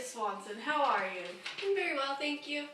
Miss Swanson. How are you? I'm very well, thank you.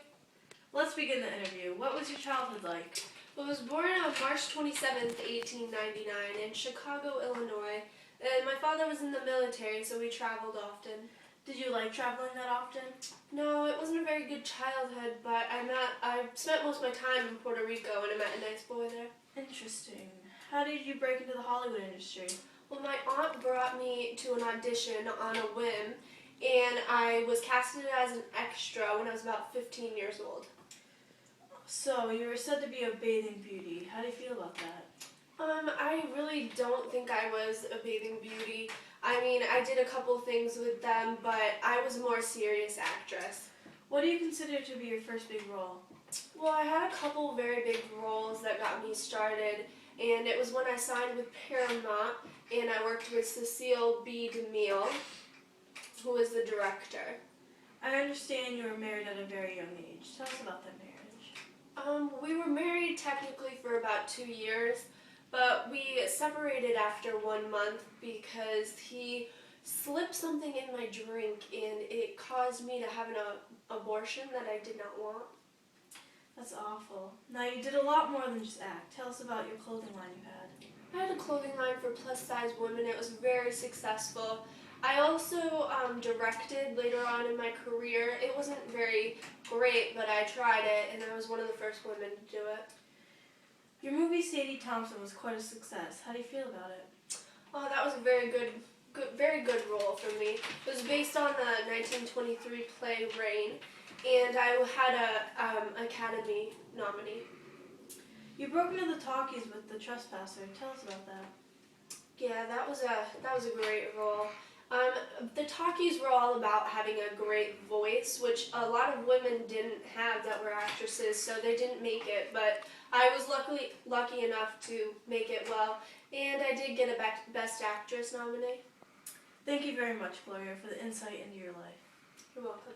Let's begin the interview. What was your childhood like? I was born on March 27th, 1899 in Chicago, Illinois. And my father was in the military, so we traveled often. Did you like traveling that often? No, it wasn't a very good childhood, but I spent most of my time in Puerto Rico and I met a nice boy there. Interesting. How did you break into the Hollywood industry? Well, my aunt brought me to an audition on a whim, and I was casted as an extra when I was about 15 years old. So, you were said to be a bathing beauty. How do you feel about that? I really don't think I was a bathing beauty. I mean, I did a couple things with them, but I was a more serious actress. What do you consider to be your first big role? Well, I had a couple very big roles that got me started, and it was when I signed with Paramount, and I worked with Cecile B. DeMille, who was the director. I understand you were married at a very young age. Tell us about that marriage. We were married technically for about 2 years, but we separated after 1 month because he slipped something in my drink and it caused me to have an abortion that I did not want. That's awful. Now, you did a lot more than just act. Tell us about your clothing line you had. I had a clothing line for plus-size women. It was very successful. I also directed later on in my career. It wasn't very great, but I tried it, and I was one of the first women to do it. Your movie Sadie Thompson was quite a success. How do you feel about it? Oh, that was a very good role for me. It was based on the 1923 play Rain, and I had a Academy nominee. You broke into the talkies with The Trespasser. Tell us about that. Yeah, that was a great role. The talkies were all about having a great voice, which a lot of women didn't have that were actresses, so they didn't make it. But I was lucky enough to make it well, and I did get a Best Actress nominee. Thank you very much, Gloria, for the insight into your life. You're welcome.